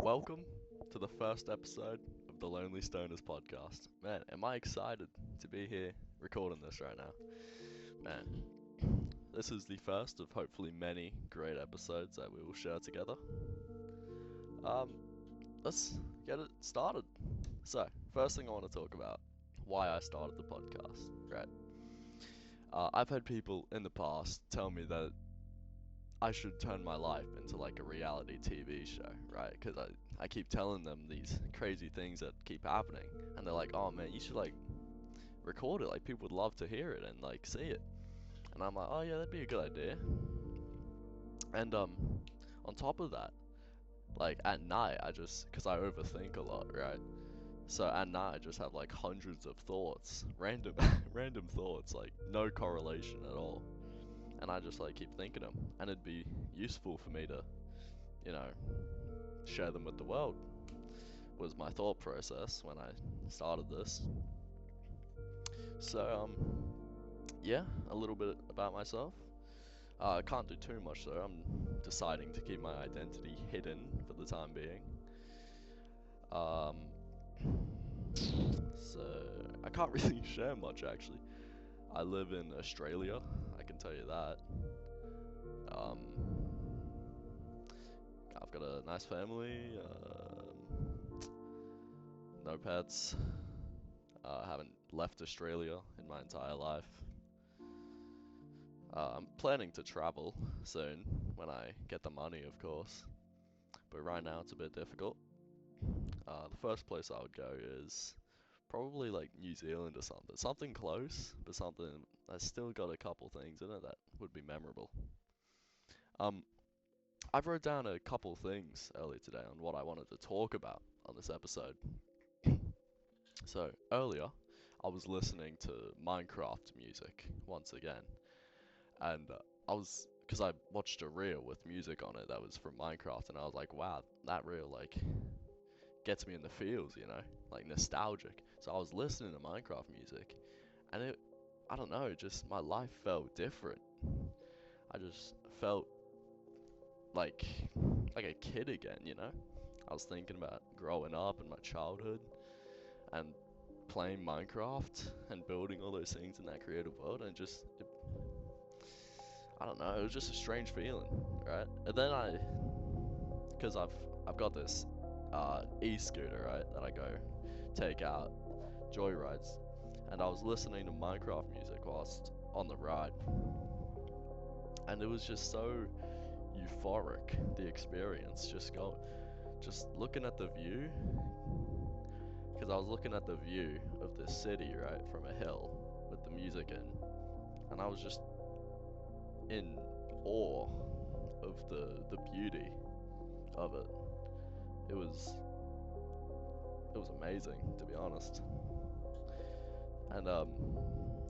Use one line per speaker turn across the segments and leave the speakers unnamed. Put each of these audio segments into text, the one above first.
Welcome to the first episode of the Lonely Stoners podcast. Man, am I excited to be here recording this right now? Man, this is the first of hopefully many great episodes that we will share together. Um, let's get it started. So, first thing I want to talk about why I started the podcast, right? I've had people in the past tell me that I should turn my life into like a reality TV show, right? Because I keep telling them these crazy things that keep happening, and they're like, "Oh man, you should like record it. Like people would love to hear it and like see it." And I'm like, "Oh yeah, that'd be a good idea." And on top of that, like at night, because I overthink a lot, right? So at night, I just have like hundreds of thoughts, random, random thoughts, like no correlation at all, and I just like keep thinking them, and it'd be useful for me to, you know, share them with the world. Was my thought process when I started this. So yeah, a little bit about myself. I can't do too much though. I'm deciding to keep my identity hidden for the time being. Um, so I can't really share much actually. I live in Australia. I can tell you that. Um, I've got a nice family. No pets. I haven't left Australia in my entire life. I'm planning to travel soon when I get the money, of course. But right now it's a bit difficult. The first place I would go is probably like New Zealand or something. Something close, but something that's still got a couple things in it that would be memorable. Um, I've wrote down a couple things earlier today on what I wanted to talk about on this episode. So earlier, I was listening to Minecraft music once again, and because I watched a reel with music on it that was from Minecraft, and I was like, wow, that reel like gets me in the feels, like nostalgic. So I was listening to Minecraft music, and I don't know, just my life felt different. I just felt like like a kid again, I was thinking about growing up in my childhood and playing Minecraft and building all those things in that creative world, and I don't know, it was just a strange feeling, right? And then because I've got this e-scooter, right, that I go take out joyrides, and I was listening to Minecraft music whilst on the ride, and it was just so euphoric, the experience, just looking at the view, because I was looking at the view of this city, right, from a hill with the music in, and I was just in awe of the beauty of it. It was it was amazing, to be honest. And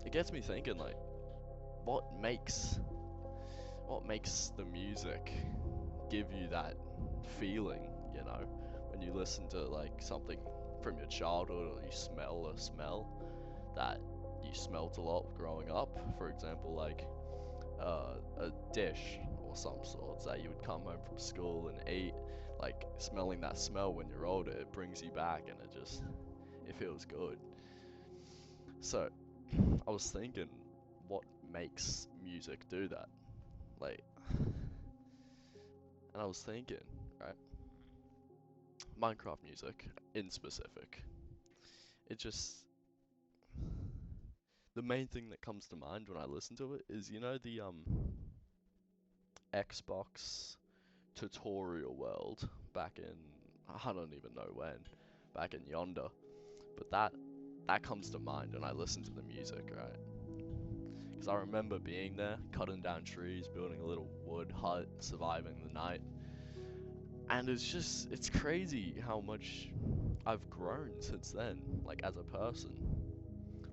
it gets me thinking, like, what makes what makes the music give you that feeling, when you listen to like something from your childhood, or you smell a smell that you smelt a lot growing up. For example, like a dish or some sorts that you would come home from school and eat, like smelling that smell when you're older, it brings you back, and it feels good. So I was thinking, what makes music do that? Like, and I was thinking, right, Minecraft music in specific, it just, the main thing that comes to mind when I listen to it is, the Xbox tutorial world back in, I don't even know when, back in yonder, but that comes to mind when I listen to the music, right? Because I remember being there, cutting down trees, building a little wood hut, surviving the night. And it's crazy how much I've grown since then, like as a person.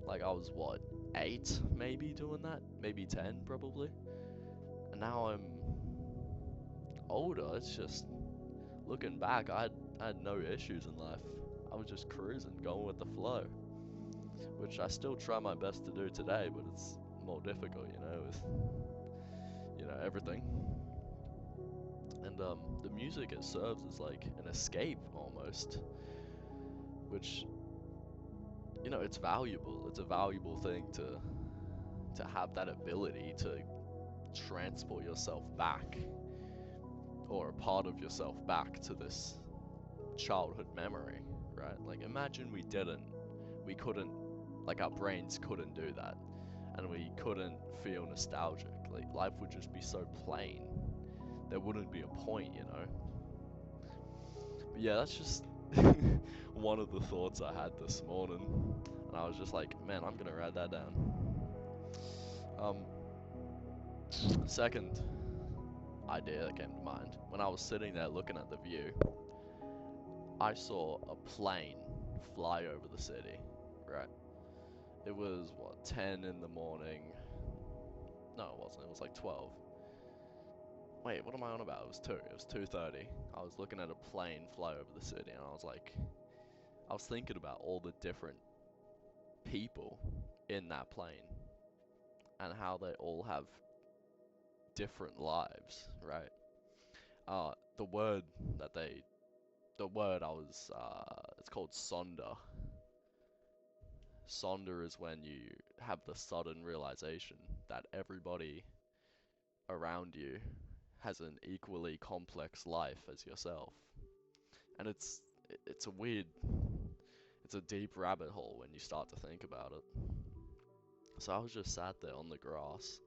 Like I was what, 8 maybe doing that? Maybe 10 probably. And now I'm older. It's just, looking back, I had no issues in life. I was just cruising, going with the flow, which I still try my best to do today, but it's more difficult, with everything. And And the music, it serves as like an escape almost, which, you know, it's valuable. It's a valuable thing to have that ability to transport yourself back, or a part of yourself back to this childhood memory, right? Like, imagine we couldn't, like, our brains couldn't do that, and we couldn't feel nostalgic. Like, life would just be so plain. There wouldn't be a point, you know? But yeah, that's just one of the thoughts I had this morning, and I was just like, man, I'm gonna write that down. Second idea that came to mind, when I was sitting there looking at the view, I saw a plane fly over the city, right? It was, what, 10 in the morning? No, it wasn't. It was like 12. Wait, what am I on about? It was 2. It was 2:30. I was looking at a plane fly over the city, and I was thinking about all the different people in that plane, and how they all have different lives, right? The word that they, the word I was, it's called sonder. Sonder is when you have the sudden realization that everybody around you has an equally complex life as yourself. And it's a weird, it's a deep rabbit hole when you start to think about it. So I was just sat there on the grass,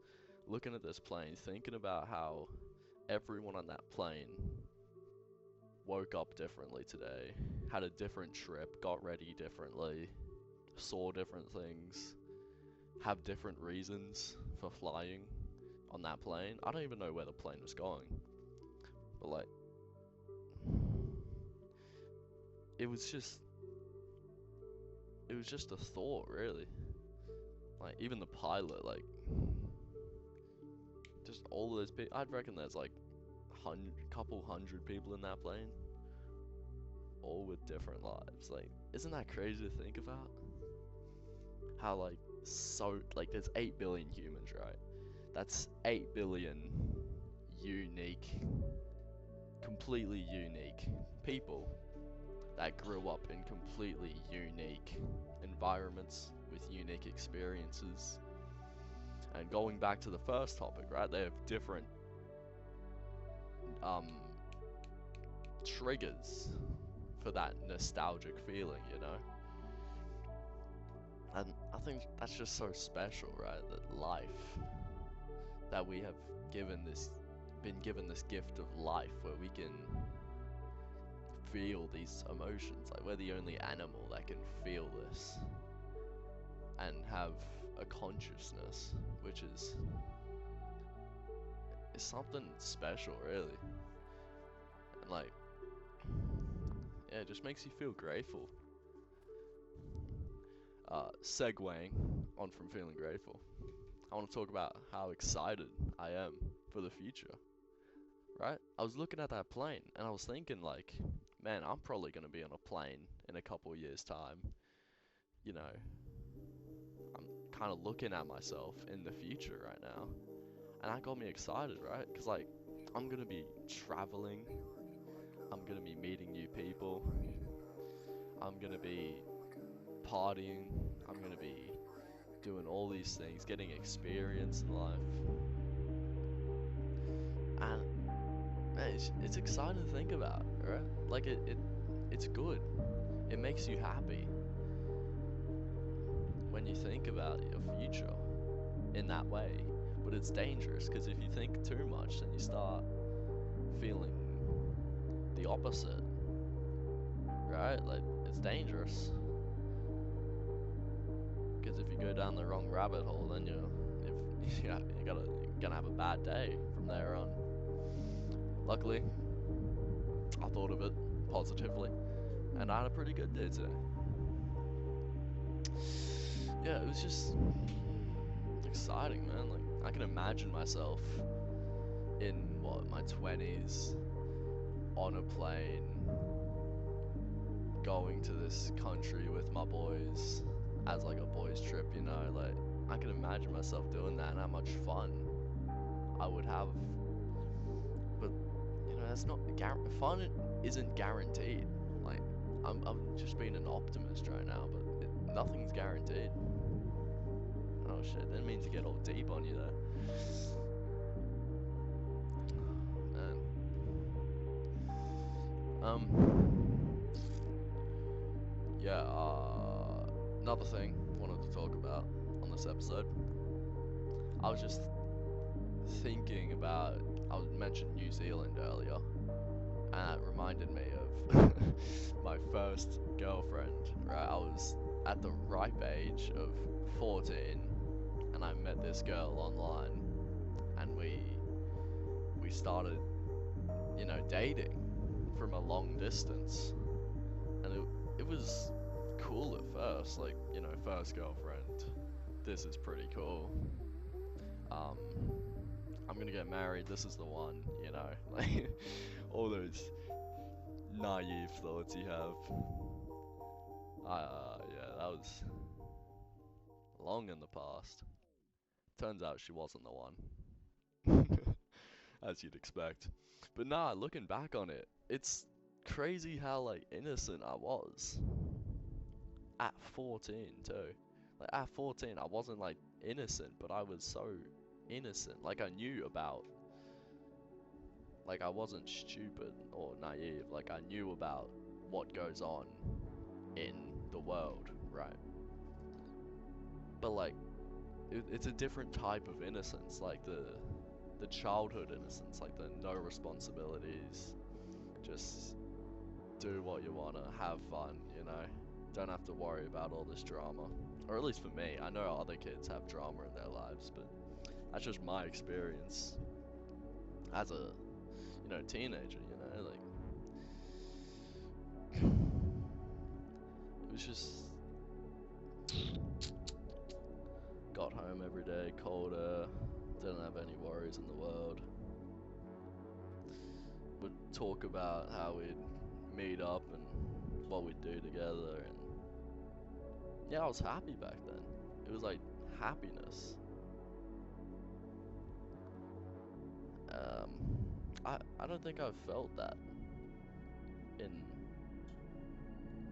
looking at this plane, thinking about how everyone on that plane woke up differently today, had a different trip, got ready differently, saw different things, have different reasons for flying on that plane. I don't even know where the plane was going, but like, it was just a thought, really. Like, even the pilot, like, just all of those people. I'd reckon there's like couple hundred people in that plane, all with different lives. Like, isn't that crazy to think about? How like there's 8 billion humans, right? That's 8 billion unique, completely unique people that grew up in completely unique environments with unique experiences. And going back to the first topic, right? They have different triggers for that nostalgic feeling, you know? And I think that's just so special, right? That life, that we have been given this gift of life where we can feel these emotions. Like, we're the only animal that can feel this and have a consciousness, which is something special, really. And like, yeah, it just makes you feel grateful. Segueing on from feeling grateful, I want to talk about how excited I am for the future, right? I was looking at that plane and I was thinking, like, man, I'm probably going to be on a plane in a couple years' time. You know, I'm kind of looking at myself in the future right now. And that got me excited, right? Because, like, I'm going to be traveling. I'm going to be meeting new people. I'm going to be partying. I'm going to be doing all these things, getting experience in life. And man, it's exciting to think about, right? Like, it's good. It makes you happy when you think about your future in that way. But it's dangerous, because if you think too much, then you start feeling the opposite, right? Like, it's dangerous, because if you go down the wrong rabbit hole, then you're gonna have a bad day from there on. Luckily, I thought of it positively, and I had a pretty good day today. Yeah, it was just exciting, man. Like, I can imagine myself in my 20s on a plane going to this country with my boys as like a boys trip, you know? Like, I can imagine myself doing that and how much fun I would have. But, you know, it's not fun isn't guaranteed. Like, I'm just being an optimist right now, but nothing's guaranteed. Oh shit, that means you get all deep on you there. Man. Yeah, another thing I wanted to talk about on this episode. I was just thinking about, I mentioned New Zealand earlier, and it reminded me of my first girlfriend, right? I was at the ripe age of 14, and I met this girl online, and we started, you know, dating from a long distance, and it was cool at first, like, you know, first girlfriend, this is pretty cool. I'm gonna get married, this is the one, you know, like, all those naive thoughts you have. Yeah, that was long in the past. Turns out she wasn't the one. As you'd expect. But nah, looking back on it, it's crazy how, like, innocent I was. At 14, too. Like, at 14, I wasn't, like, innocent, but I was so innocent. Like, I knew about... Like, I wasn't stupid or naive. Like, I knew about what goes on in the world, right? But, like, it's a different type of innocence. Like, the childhood innocence, like the no responsibilities, just do what you wanna, have fun, you know, don't have to worry about all this drama. Or at least for me, I know other kids have drama in their lives, but that's just my experience as a, you know, teenager, you know, like, it was just, got home every day, cold air, didn't have any worries in the world. Would talk about how we'd meet up and what we'd do together, and yeah, I was happy back then. It was like happiness. I don't think I've felt that in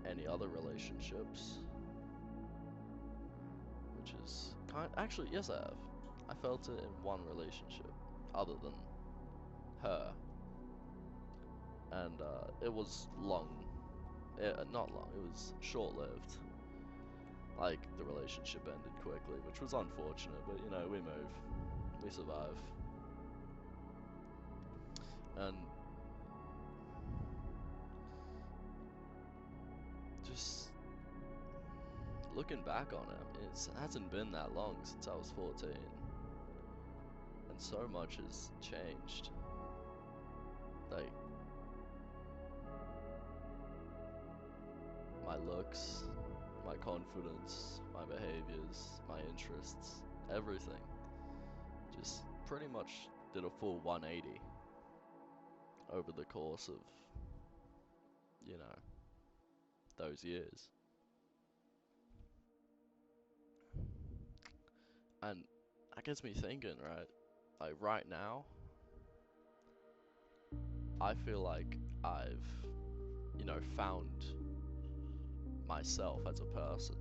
any other relationships, which is actually, yes, I have. I felt it in one relationship other than her, and it was long. Not long, it was short-lived. Like, the relationship ended quickly, which was unfortunate, but you know, we move, we survive. And just looking back on it, it hasn't been that long since I was 14, and so much has changed. Like, my looks, my confidence, my behaviors, my interests, everything. Just pretty much did a full 180 over the course of, you know, those years. And that gets me thinking, right? Like, right now, I feel like I've, you know, found myself as a person.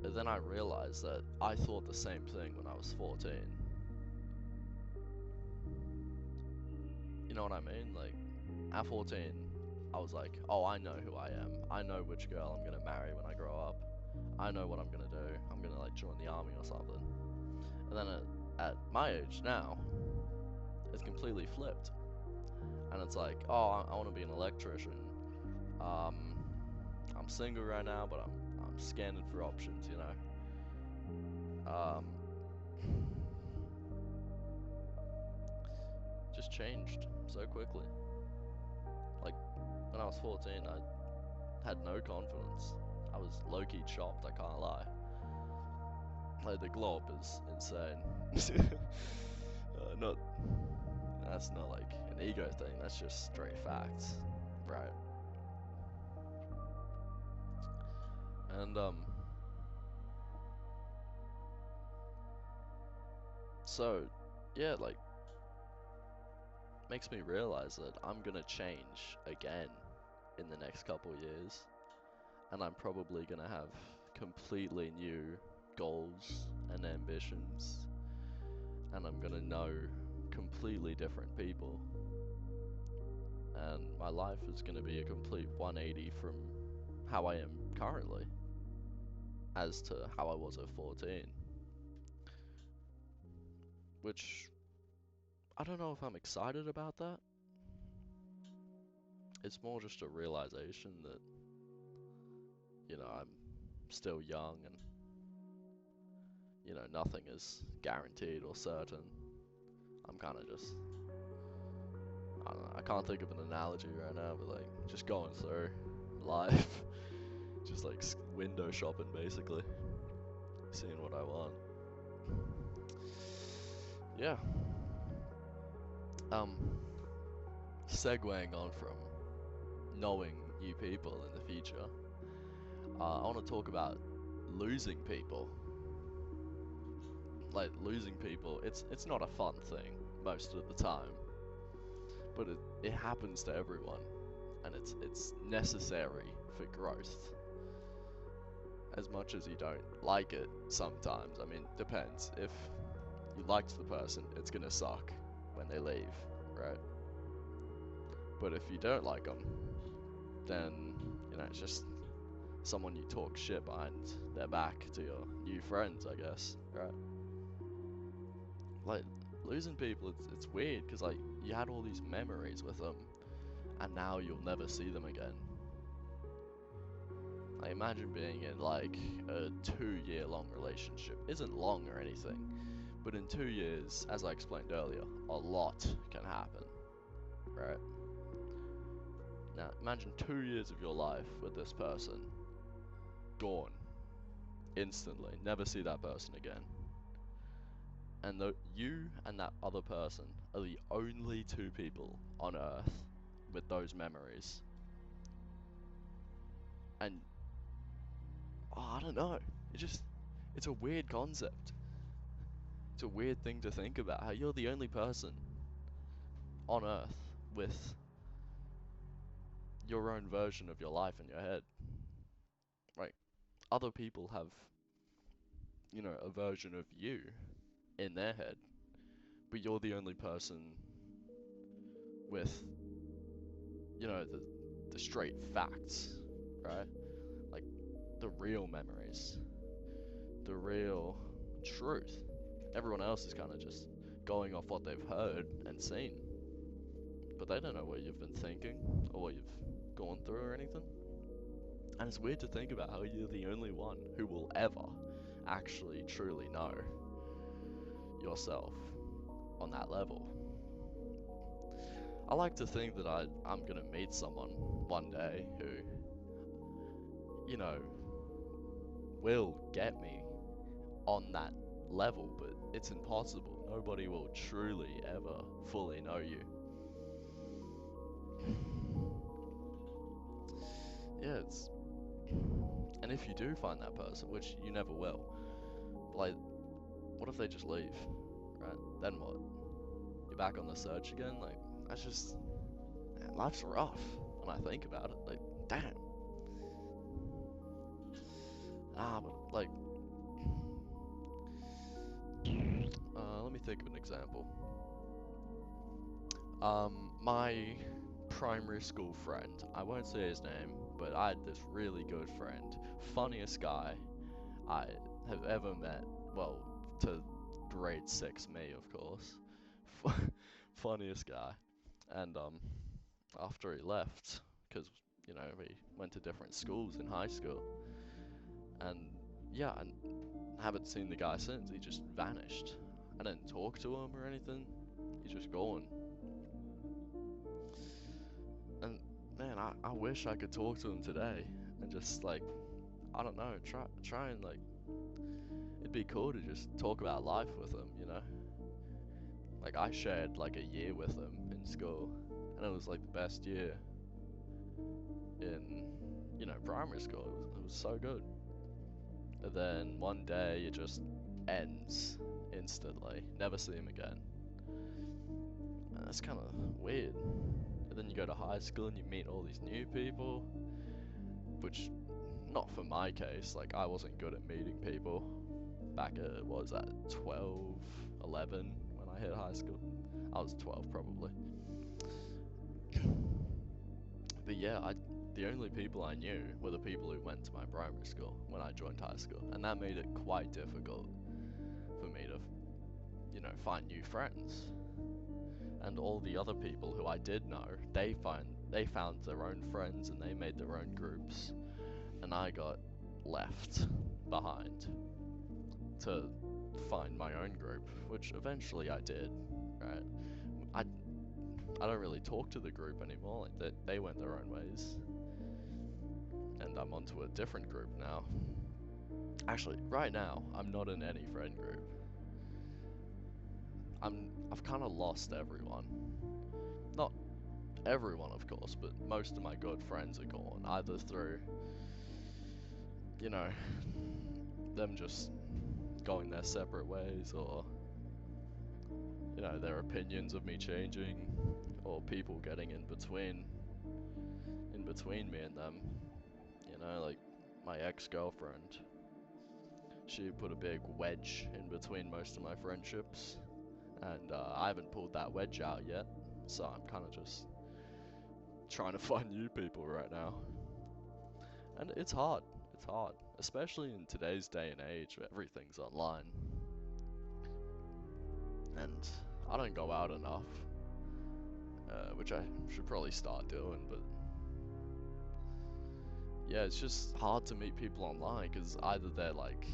But then I realized that I thought the same thing when I was 14. You know what I mean? Like, at 14, I was like, oh, I know who I am. I know which girl I'm gonna marry when I grow up. I know what I'm gonna do. I'm gonna, like, join the army or something. And then at my age now, it's completely flipped. And it's like, oh, I want to be an electrician. I'm single right now, but I'm scanning for options, you know. Just changed so quickly. Like, when I was 14, I had no confidence. I was low-key chopped, I can't lie. Like, the glow up is insane. Not, that's not like an ego thing, that's just straight facts, right? And, so, yeah, like, makes me realize that I'm gonna change again in the next couple years, and I'm probably gonna have completely new goals and ambitions, and I'm gonna know completely different people, and my life is gonna be a complete 180 from how I am currently as to how I was at 14. Which, I don't know if I'm excited about that. It's more just a realization that, I'm still young and, nothing is guaranteed or certain. I'm kind of just, I don't know, I can't think of an analogy right now, but like, just going through life. Just like window shopping, basically. Seeing what I want. Yeah. Segueing on from knowing new people in the future, I want to talk about losing people. Like, losing people, it's not a fun thing most of the time, but it happens to everyone, and it's necessary for growth. As much as you don't like it sometimes, I mean, depends. If you liked the person, it's gonna suck when they leave, right? But if you don't like them, then, it's just someone you talk shit behind their back to your new friends, I guess, right? Like, losing people, it's weird, because, like, you had all these memories with them, and now you'll never see them again. I imagine being in, like, a 2-year-long relationship. Isn't long or anything, but in 2 years, as I explained earlier, a lot can happen, right? Now, imagine 2 years of your life with this person, gone, instantly, never see that person again. And you and that other person are the only 2 people on Earth with those memories. And, I don't know, it's a weird concept. It's a weird thing to think about, how you're the only person on Earth with your own version of your life in your head. Like, other people have, a version of you in their head, but you're the only person with, the straight facts, right? Like, the real memories, the real truth. Everyone else is kind of just going off what they've heard and seen, but they don't know what you've been thinking or what you've gone through or anything. And it's weird to think about how you're the only one who will ever actually truly know yourself on that level. I like to think that I'm gonna meet someone one day who, will get me on that level, but it's impossible. Nobody will truly ever fully know you. Yeah, and if you do find that person, which you never will, like, what if they just leave, right? Then what? You're back on the search again? Like, that's just, man, life's rough when I think about it. Like, damn. But like, let me think of an example. My primary school friend, I won't say his name, but I had this really good friend, funniest guy I have ever met. Well, to grade 6 me, of course. Funniest guy. And after he left, because we went to different schools in high school, and yeah, I haven't seen the guy since. He just vanished. I didn't talk to him or anything. He's just gone. And man, I wish I could talk to him today and just, like, I don't know, try and, like, it'd be cool to just talk about life with him, Like, I shared like a year with him in school, and it was like the best year in, primary school. It was so good. And then one day it just ends instantly. Never see him again. That's kind of weird. And then you go to high school and you meet all these new people, which, not for my case, like I wasn't good at meeting people back at, what was that, 12, 11 when I hit high school. I was 12 probably. But yeah, the only people I knew were the people who went to my primary school when I joined high school, and that made it quite difficult for me to, you know, find new friends. And all the other people who I did know, they found their own friends and they made their own groups, and I got left behind to find my own group, which eventually I did, right? I don't really talk to the group anymore, like they went their own ways. And I'm onto a different group now. Actually, right now, I'm not in any friend group. I've kind of lost everyone. Not everyone, of course, but most of my good friends are gone, either through, you know, them just going their separate ways, or, you know, their opinions of me changing, or people getting in between me and them. You know, like my ex-girlfriend, she put a big wedge in between most of my friendships, and I haven't pulled that wedge out yet, so I'm kind of just trying to find new people right now. And it's hard, especially in today's day and age where everything's online. And I don't go out enough, which I should probably start doing, but yeah, it's just hard to meet people online because either they're like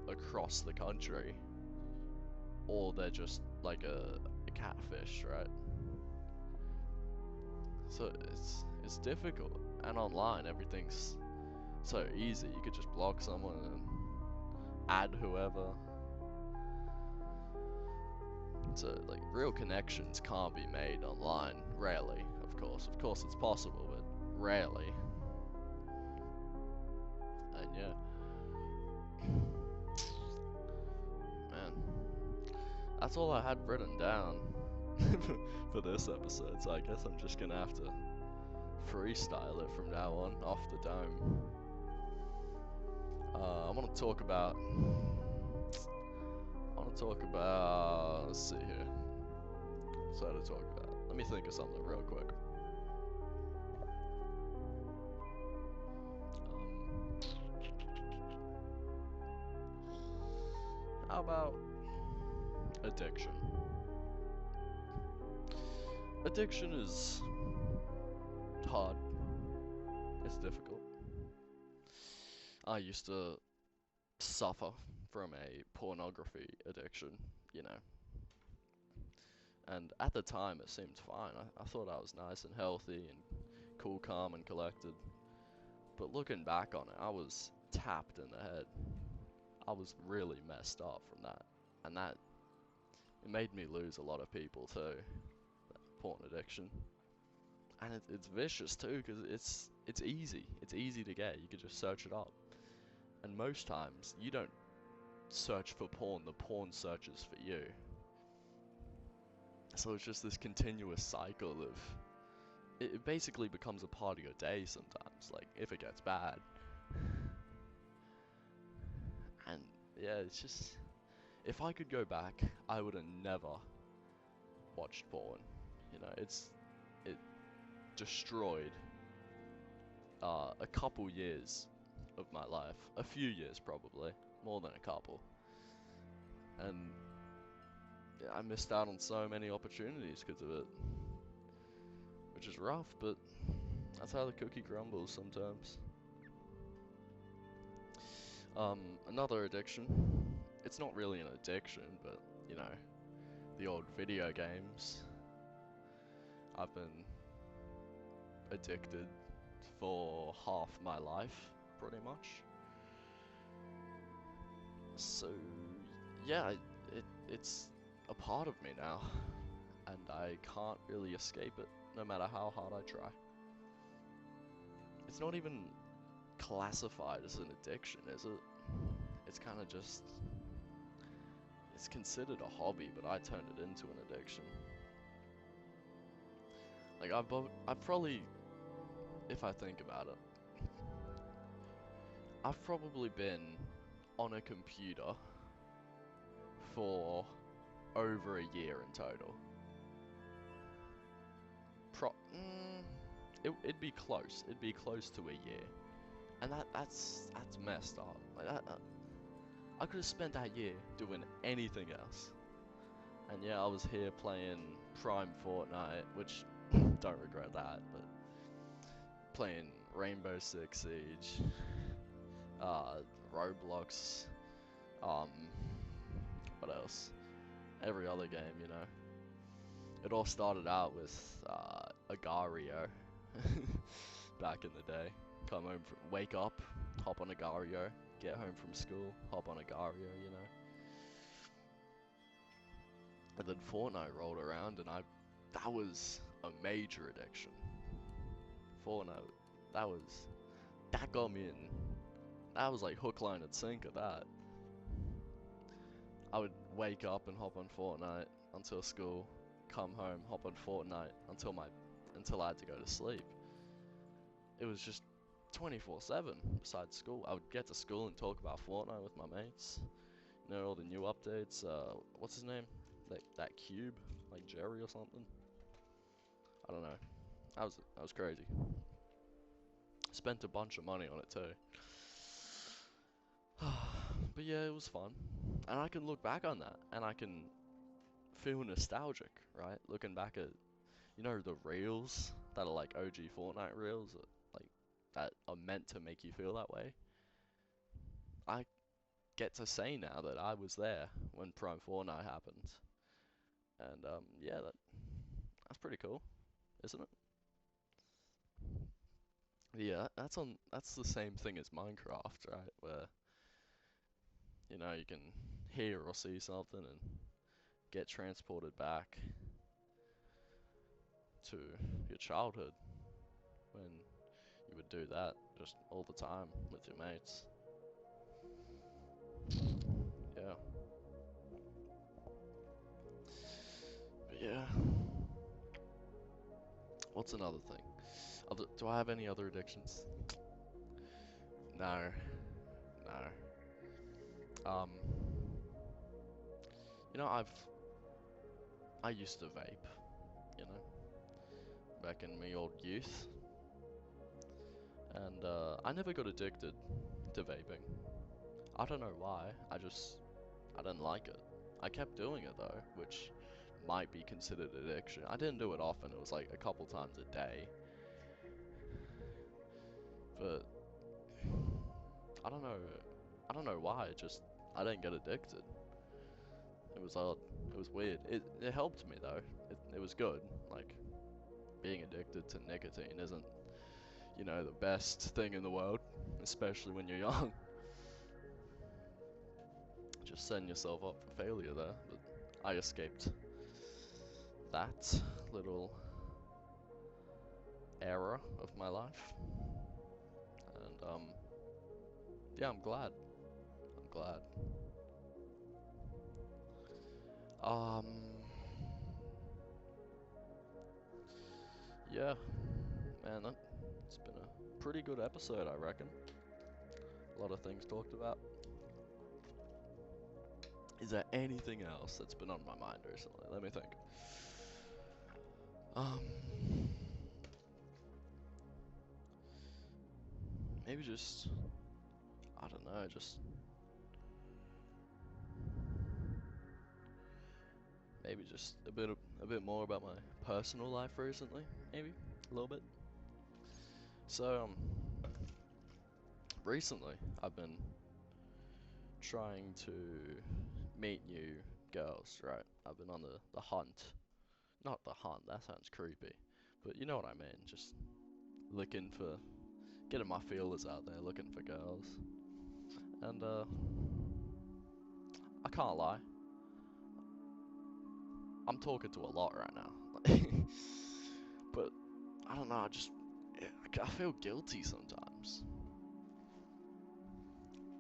across the country or they're just like a catfish, right? So it's difficult, and online everything's so easy. You could just block someone and add whoever. So like real connections can't be made online, rarely, of course it's possible, but rarely. And yeah, man, that's all I had written down for this episode, so I guess I'm just gonna have to freestyle it from now on, off the dome. I want to talk about, let's see here, so to talk about, let me think of something real quick. How about addiction? Addiction is hard. It's difficult. I used to suffer from a pornography addiction, you know. And at the time it seemed fine. I thought I was nice and healthy and cool, calm and collected. But looking back on it, I was tapped in the head. I was really messed up from that. And that, it made me lose a lot of people too. Porn addiction. And it's vicious too, because it's easy. It's easy to get. You could just search it up. And most times, you don't search for porn, the porn searches for you. So it's just this continuous cycle of, it basically becomes a part of your day sometimes, like, if it gets bad. And yeah, it's just, if I could go back, I would have never watched porn. You know, it destroyed a couple years of my life, a few years probably, more than a couple. And yeah, I missed out on so many opportunities because of it, which is rough, but that's how the cookie crumbles sometimes. Another addiction, it's not really an addiction, but you know, the old video games. I've been addicted for half my life, pretty much. So yeah, it's a part of me now, and I can't really escape it, no matter how hard I try. It's not even classified as an addiction, is it? It's kind of just, it's considered a hobby, but I turned it into an addiction. Like I've probably, if I think about it, I've probably been on a computer for over a year in total. It'd be close. It'd be close to a year, and that's messed up. Like I could have spent that year doing anything else. And yeah, I was here playing Prime Fortnite, which don't regret that, but playing Rainbow Six Siege, Roblox, um, what else? Every other game, you know. It all started out with Agario back in the day. Come home, wake up, hop on Agario, get home from school, hop on Agario, you know. And then Fortnite rolled around, and that was a major addiction. Fortnite, that got me in. That was like hook, line, and sinker. That I would wake up and hop on Fortnite until school, come home, hop on Fortnite until I had to go to sleep. It was just 24/7 besides school. I would get to school and talk about Fortnite with my mates. You know, all the new updates. What's his name? That cube, like Jerry or something. I don't know. That was crazy. Spent a bunch of money on it too. But yeah, it was fun. And I can look back on that and I can feel nostalgic, right? Looking back at, you know, the reels that are like OG Fortnite reels, like that are meant to make you feel that way. I get to say now that I was there when Prime Fortnite happened. And yeah, that's pretty cool, isn't it? Yeah, that's the same thing as Minecraft, right? Where, you know, you can hear or see something and get transported back to your childhood when you would do that just all the time with your mates. Yeah. But yeah. What's another thing? Do I have any other addictions? No. No. Um, you know, I used to vape, you know, back in my old youth, and I never got addicted to vaping. I don't know why. I didn't like it. I kept doing it though, which might be considered addiction. I didn't do it often. It was like a couple times a day, but I don't know. I don't know why. I didn't get addicted. It was odd. It was weird. It helped me though. It was good. Like being addicted to nicotine isn't, you know, the best thing in the world, especially when you're young. Just setting yourself up for failure there. But I escaped that little era of my life, and yeah, I'm glad. I'm glad. Um, yeah, man, it's been a pretty good episode, I reckon. A lot of things talked about. Is there anything else that's been on my mind recently? Let me think. Um, maybe just, I don't know, just maybe just a bit more about my personal life recently. Maybe a little bit. So recently I've been trying to meet new girls, right? I've been on the hunt. Not the hunt, that sounds creepy. But you know what I mean, just looking for, getting my feelers out there, looking for girls. And I can't lie, I'm talking to a lot right now. But I don't know, I feel guilty sometimes.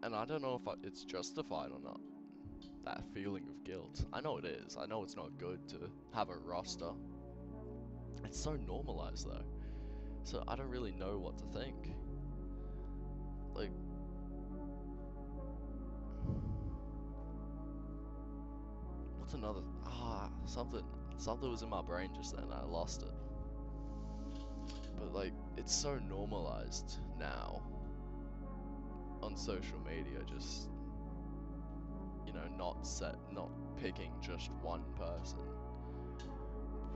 And I don't know if it's justified or not, that feeling of guilt. I know it is. I know it's not good to have a roster It's so normalized though. So I don't really know what to think. Like, what's another? Something was in my brain just then. I lost it. But like, it's so normalized now on social media. Just not picking just one person,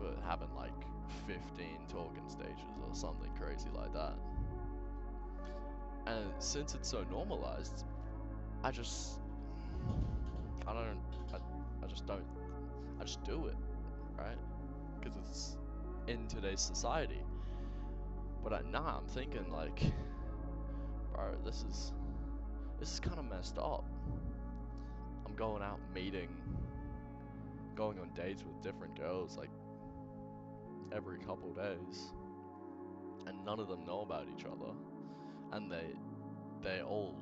but having like 15 talking stages or something crazy like that. And since it's so normalized, I just I don't I just don't I just do it, right? Because it's in today's society. But I'm thinking like, bro, this is kind of messed up. I'm going out going on dates with different girls like every couple days, and none of them know about each other, and they all,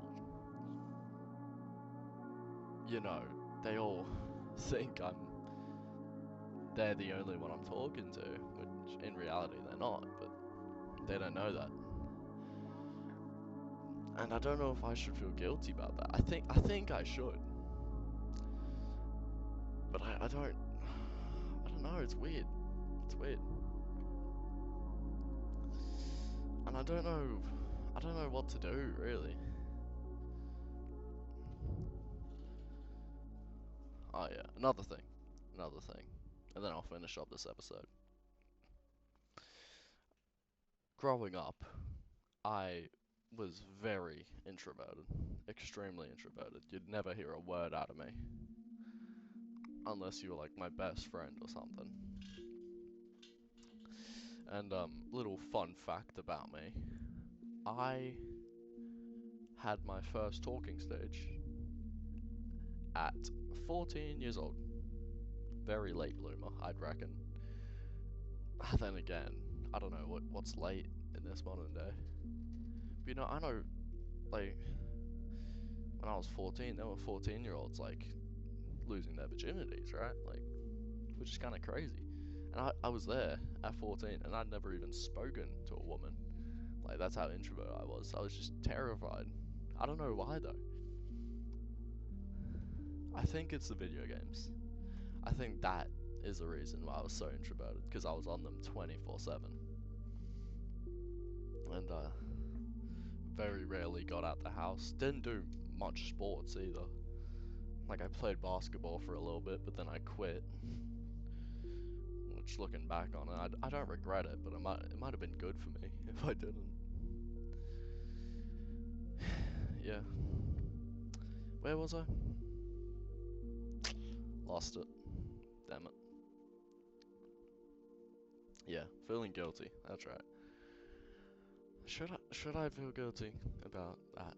they all think they're the only one I'm talking to, which in reality they're not, but they don't know that. And I don't know if I should feel guilty about that. I think I should. But I don't know, it's weird. It's weird. And I don't know what to do, really. Oh yeah, another thing. And then I'll finish up this episode. Growing up, I was very introverted. Extremely introverted. You'd never hear a word out of me. Unless you were like my best friend or something. And little fun fact about me. I had my first talking stage at 14 years old. Very late bloomer, I'd reckon. Then again, I don't know what's late in this modern day. But I know, like, when I was 14, there were 14-year-olds, like, losing their virginities, right? Like, which is kind of crazy. And I was there at 14, and I'd never even spoken to a woman. Like, that's how introverted I was. I was just terrified. I don't know why, though. I think it's the video games. I think that is the reason why I was so introverted, because I was on them 24/7. And very rarely got out the house. Didn't do much sports either. Like, I played basketball for a little bit, but then I quit. Which, looking back on it, I don't regret it, but it might have been good for me if I didn't. Yeah. Where was I? Lost it. Damn it. Yeah, feeling guilty. That's right. Should I feel guilty about that?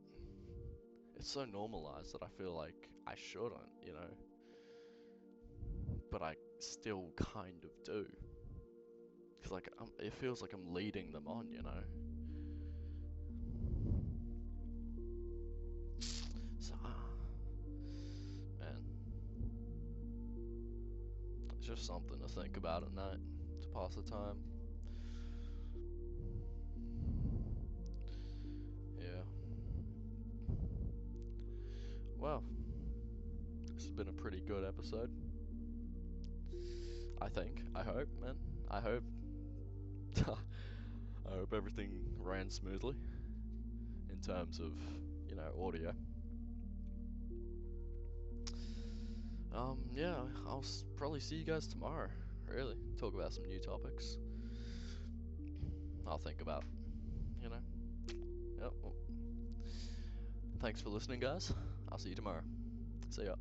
It's so normalized that I feel like I shouldn't. But I still kind of do. Cause like it feels like I'm leading them on. So, man, it's just something to think about at night to pass the time. Yeah. Well, this has been a pretty good episode. I think. I hope, man. I hope. I hope everything ran smoothly in terms of, audio. Yeah, I'll probably see you guys tomorrow. Really, talk about some new topics. I'll think about, you know. Yep. Well, thanks for listening, guys. I'll see you tomorrow. See ya.